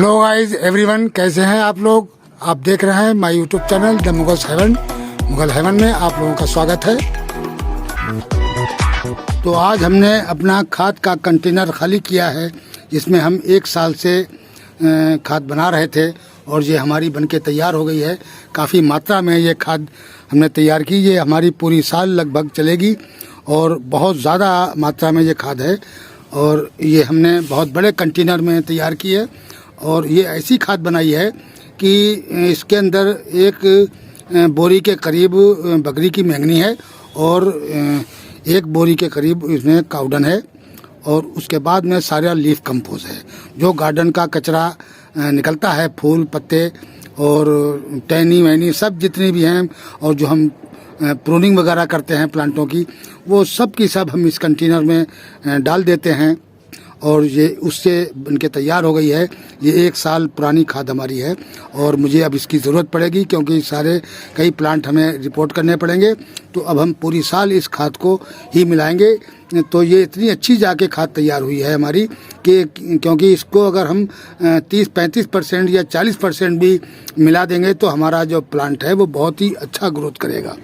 Hello guys everyone, कैसे हैं आप लोग। आप देख रहे हैं my YouTube channel the Mughal heaven में आप लोगों का स्वागत है। तो आज हमने अपना खाद का कंटेनर खाली किया है, जिसमें हम 1 साल से खाद बना रहे थे और ये हमारी बनके तैयार हो गई है। काफ़ी मात्रा में ये खाद हमने तैयार की। ये हमारी पूरी साल लगभग चलेगी और बहुत ज़्यादा मात्रा में ये खाद है और ये हमने बहुत बड़े कंटेनर में तैयार की है। और ये ऐसी खाद बनाई है कि इसके अंदर एक बोरी के करीब बकरी की मेंगनी है और 1 बोरी के करीब इसमें काउडन है और उसके बाद में सारा लीफ कंपोज है। जो गार्डन का कचरा निकलता है, फूल पत्ते और टहनी वहनी सब जितनी भी हैं और जो हम प्रूनिंग वगैरह करते हैं प्लांटों की, वो सब की सब हम इस कंटेनर में डाल देते हैं और ये उससे बनके तैयार हो गई है। ये 1 साल पुरानी खाद हमारी है और मुझे अब इसकी ज़रूरत पड़ेगी क्योंकि सारे कई प्लांट हमें रिपोर्ट करने पड़ेंगे। तो अब हम पूरी साल इस खाद को ही मिलाएंगे। तो ये इतनी अच्छी जाके खाद तैयार हुई है हमारी कि क्योंकि इसको अगर हम 30-35% या 40% भी मिला देंगे तो हमारा जो प्लांट है वो बहुत ही अच्छा ग्रोथ करेगा।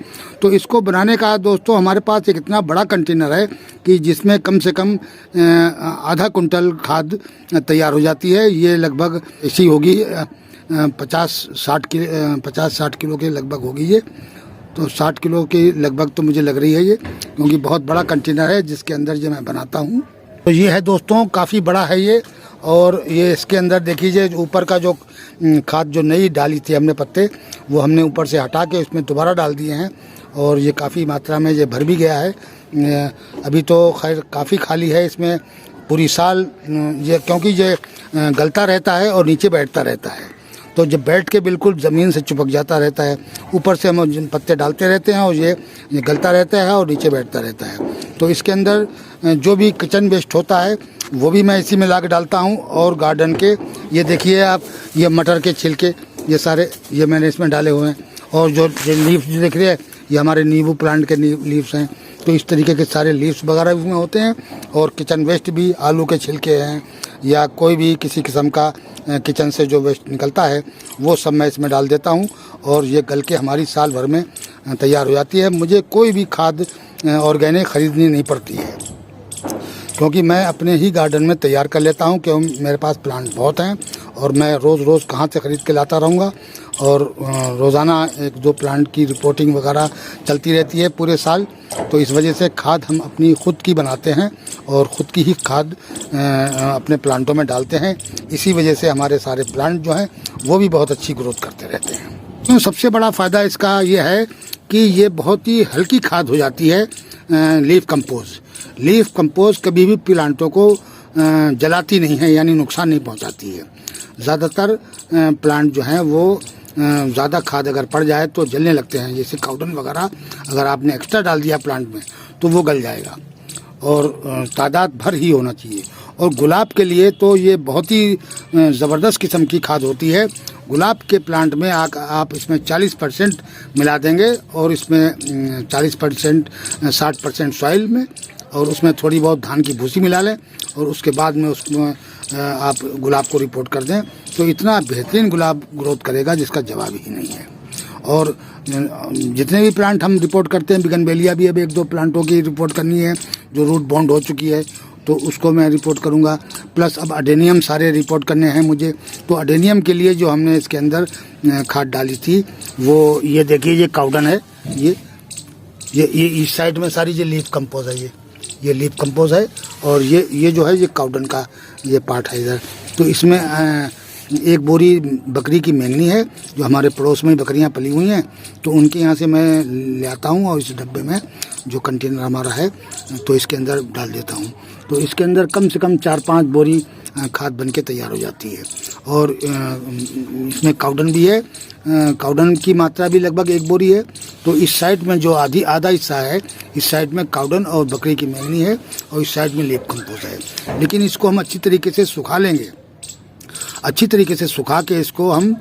तो इसको बनाने का दोस्तों हमारे पास एक इतना बड़ा कंटेनर है कि जिसमें कम से कम आधा कुंटल खाद तैयार हो जाती है। ये लगभग ऐसी होगी 50-60 किलो के लगभग होगी ये। तो 60 किलो के लगभग तो मुझे लग रही है ये, क्योंकि बहुत बड़ा कंटेनर है जिसके अंदर ये मैं बनाता हूँ। तो ये है दोस्तों, काफ़ी बड़ा है ये। और ये इसके अंदर देखिए ऊपर का जो खाद जो नई डाली थी हमने पत्ते, वो हमने ऊपर से हटा के इसमें दोबारा डाल दिए हैं और ये काफ़ी मात्रा में ये भर भी गया है। अभी तो खैर काफ़ी खाली है इसमें पूरी साल ये, क्योंकि ये गलता रहता है और नीचे बैठता रहता है। तो जब बैठ के बिल्कुल ज़मीन से चिपक जाता रहता है, ऊपर से हम पत्ते डालते रहते हैं और ये गलता रहता है और नीचे बैठता रहता है। तो इसके अंदर जो भी किचन वेस्ट होता है वो भी मैं इसी में ला के डालता हूँ। और गार्डन के ये देखिए आप, ये मटर के छिलके ये सारे ये मैंने इसमें डाले हुए हैं। और जो लीव्स जो दिख रहे हैं ये हमारे नींबू प्लांट के लीव्स हैं। तो इस तरीके के सारे लीव्स वगैरह इसमें होते हैं। और किचन वेस्ट भी, आलू के छिलके हैं या कोई भी किसी किस्म का किचन से जो वेस्ट निकलता है वो सब मैं इसमें डाल देता हूँ और ये गल के हमारी साल भर में तैयार हो जाती है। मुझे कोई भी खाद ऑर्गेनिक ख़रीदनी नहीं पड़ती है क्योंकि मैं अपने ही गार्डन में तैयार कर लेता हूँ, क्योंकि मेरे पास प्लांट बहुत हैं और मैं रोज़ कहाँ से ख़रीद के लाता रहूँगा। और रोज़ाना 1-2 प्लांट की रिपोर्टिंग वगैरह चलती रहती है पूरे साल। तो इस वजह से खाद हम अपनी खुद की बनाते हैं और ख़ुद की ही खाद अपने प्लांटों में डालते हैं। इसी वजह से हमारे सारे प्लांट जो हैं वो भी बहुत अच्छी ग्रोथ करते रहते हैं। तो सबसे बड़ा फ़ायदा इसका ये है कि ये बहुत ही हल्की खाद हो जाती है। लीफ कंपोज कभी भी प्लांटों को जलाती नहीं है, यानी नुकसान नहीं पहुंचाती है। ज़्यादातर प्लांट जो हैं वो ज़्यादा खाद अगर पड़ जाए तो जलने लगते हैं। जैसे काउडन वगैरह अगर आपने एक्स्ट्रा डाल दिया प्लांट में तो वो गल जाएगा और तादाद भर ही होना चाहिए। और गुलाब के लिए तो ये बहुत ही ज़बरदस्त किस्म की खाद होती है। गुलाब के प्लांट में आप इसमें 40% मिला देंगे और इसमें 40% 60% सॉइल में और उसमें थोड़ी बहुत धान की भूसी मिला लें और उसके बाद में उसमें आप गुलाब को रिपोर्ट कर दें तो इतना बेहतरीन गुलाब ग्रोथ करेगा जिसका जवाब ही नहीं है। और जितने भी प्लांट हम रिपोर्ट करते हैं, बिगनवेलिया भी अब 1-2 प्लांटों की रिपोर्ट करनी है जो रूट बाउंड हो चुकी है, तो उसको मैं रिपोर्ट करूंगा। प्लस अब अडेनियम सारे रिपोर्ट करने हैं मुझे। तो अडेनियम के लिए जो हमने इसके अंदर खाद डाली थी वो ये देखिए, ये काउडन है। ये इस साइड में सारी ये लीफ कंपोज है, ये लीफ कंपोज है और ये जो है ये काउडन का ये पार्ट है इधर। तो इसमें 1 बोरी बकरी की मेंगनी है जो हमारे पड़ोस में बकरियां पली हुई हैं, तो उनके यहाँ से मैं ले आता हूँ और इस डब्बे में जो कंटेनर हमारा है तो इसके अंदर डाल देता हूँ। तो इसके अंदर कम से कम 4-5 बोरी खाद बन के तैयार हो जाती है। और इसमें काउडन भी है, काउडन की मात्रा भी लगभग 1 बोरी है। तो इस साइड में जो आधा हिस्सा है, इस साइड में काउडन और बकरी की मेंगनी है और इस साइड में लीफ कंपोज है। लेकिन इसको हम अच्छी तरीके से सुखा लेंगे, अच्छी तरीके से सुखा के इसको हम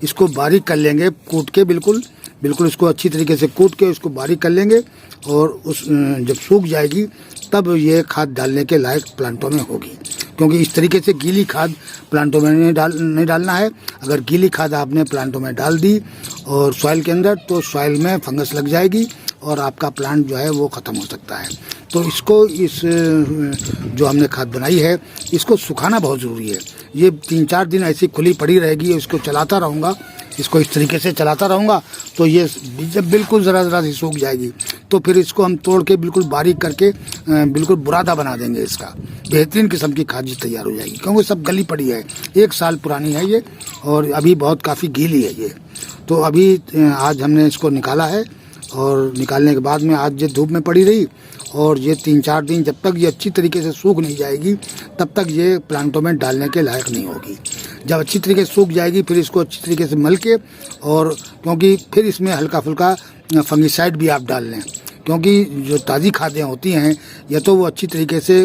इसको बारीक कर लेंगे, कूट के बिल्कुल बिल्कुल इसको अच्छी तरीके से कूट के उसको बारीक कर लेंगे और उस जब सूख जाएगी तब ये खाद डालने के लायक प्लांटों में होगी। क्योंकि इस तरीके से गीली खाद प्लांटों में नहीं डालना है। अगर गीली खाद आपने प्लांटों में डाल दी और सॉइल के अंदर तो सॉइल में फंगस लग जाएगी और आपका प्लांट जो है वो ख़त्म हो सकता है। तो इसको इस जो हमने खाद बनाई है इसको सुखाना बहुत ज़रूरी है। ये 3-4 दिन ऐसी खुली पड़ी रहेगी, इसको चलाता रहूँगा, इसको इस तरीके से चलाता रहूँगा तो ये जब बिल्कुल ज़रा सी सूख जाएगी तो फिर इसको हम तोड़ के बिल्कुल बारीक करके बिल्कुल बुरादा बना देंगे। इसका बेहतरीन किस्म की खाद तैयार हो जाएगी क्योंकि सब गली पड़ी है, 1 साल पुरानी है ये और अभी बहुत काफ़ी गीली है ये। तो अभी आज हमने इसको निकाला है और निकालने के बाद में आज ये धूप में पड़ी रही और ये 3-4 दिन जब तक ये अच्छी तरीके से सूख नहीं जाएगी तब तक ये प्लांटों में डालने के लायक नहीं होगी। जब अच्छी तरीके से सूख जाएगी फिर इसको अच्छी तरीके से मल के और क्योंकि फिर इसमें हल्का फुल्का फंगिसाइड भी आप डाल लें क्योंकि जो ताज़ी खादें होती हैं या तो वो अच्छी तरीके से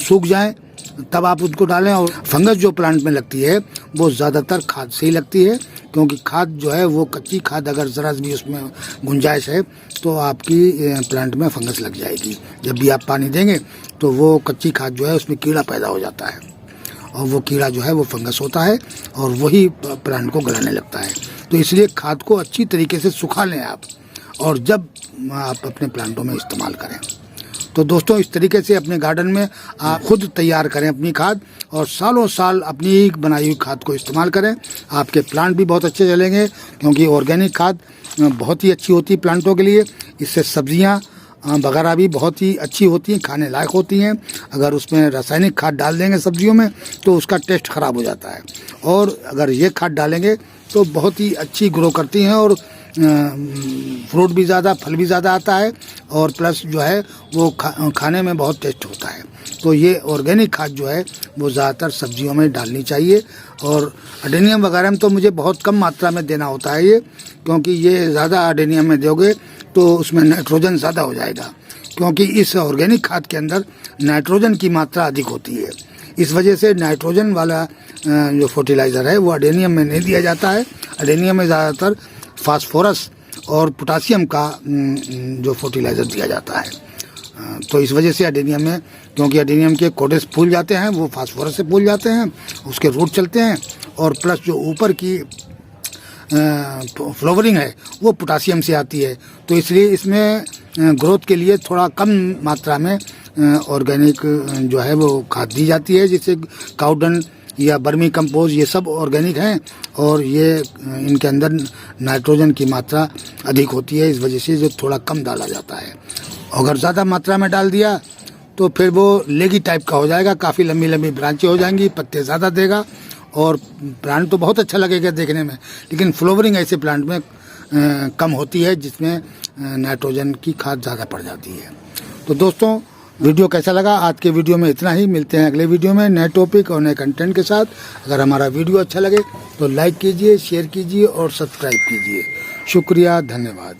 सूख जाएं तब आप उनको डालें। और फंगस जो प्लांट में लगती है वो ज़्यादातर खाद से ही लगती है क्योंकि खाद जो है वो कच्ची खाद अगर ज़रा भी उसमें गुंजाइश है तो आपकी प्लांट में फंगस लग जाएगी। जब भी आप पानी देंगे तो वो कच्ची खाद जो है उसमें कीड़ा पैदा हो जाता है और वो कीड़ा जो है वो फंगस होता है और वही प्लांट को गलाने लगता है। तो इसलिए खाद को अच्छी तरीके से सुखा लें आप और जब आप अपने प्लांटों में इस्तेमाल करें। तो दोस्तों इस तरीके से अपने गार्डन में आप खुद तैयार करें अपनी खाद और सालों साल अपनी बनाई हुई खाद को इस्तेमाल करें। आपके प्लांट भी बहुत अच्छे चलेंगे क्योंकि ऑर्गेनिक खाद बहुत ही अच्छी होती है प्लांटों के लिए। इससे सब्जियां वगैरह भी बहुत ही अच्छी होती हैं, खाने लायक होती हैं। अगर उसमें रासायनिक खाद डाल देंगे सब्जियों में तो उसका टेस्ट ख़राब हो जाता है और अगर ये खाद डालेंगे तो बहुत ही अच्छी ग्रो करती हैं और फ्रूट भी ज़्यादा, फल भी ज़्यादा आता है और प्लस जो है वो खाने में बहुत टेस्ट होता है। तो ये ऑर्गेनिक खाद जो है वो ज़्यादातर सब्जियों में डालनी चाहिए और अडेनियम वगैरह में तो मुझे बहुत कम मात्रा में देना होता है ये, क्योंकि ये ज़्यादा अडेनियम में दोगे तो उसमें नाइट्रोजन ज़्यादा हो जाएगा क्योंकि इस ऑर्गेनिक खाद के अंदर नाइट्रोजन की मात्रा अधिक होती है। इस वजह से नाइट्रोजन वाला जो फर्टिलाइज़र है वो अडेनियम में नहीं दिया जाता है। अडेनियम में ज़्यादातर फास्फोरस और पोटासियम का जो फर्टिलाइज़र दिया जाता है। तो इस वजह से अडेनियम में, क्योंकि अडेनियम के कोडेक्स फूल जाते हैं, वो फास्फोरस से फूल जाते हैं, उसके रूट चलते हैं और प्लस जो ऊपर की फ्लावरिंग है वो पोटासियम से आती है। तो इसलिए इसमें ग्रोथ के लिए थोड़ा कम मात्रा में ऑर्गेनिक जो है वो खाद दी जाती है, जिससे काउडन या बर्मी कंपोज ये सब ऑर्गेनिक हैं और ये इनके अंदर नाइट्रोजन की मात्रा अधिक होती है। इस वजह से जो थोड़ा कम डाला जाता है। अगर ज़्यादा मात्रा में डाल दिया तो फिर वो लेगी टाइप का हो जाएगा, काफ़ी लंबी लंबी ब्रांचें हो जाएंगी, पत्ते ज़्यादा देगा और प्लांट तो बहुत अच्छा लगेगा देखने में, लेकिन फ्लावरिंग ऐसे प्लांट में कम होती है जिसमें नाइट्रोजन की खाद ज़्यादा पड़ जाती है। तो दोस्तों वीडियो कैसा लगा? आज के वीडियो में इतना ही। मिलते हैं अगले वीडियो में नए टॉपिक और नए कंटेंट के साथ। अगर हमारा वीडियो अच्छा लगे तो लाइक कीजिए, शेयर कीजिए और सब्सक्राइब कीजिए। शुक्रिया, धन्यवाद।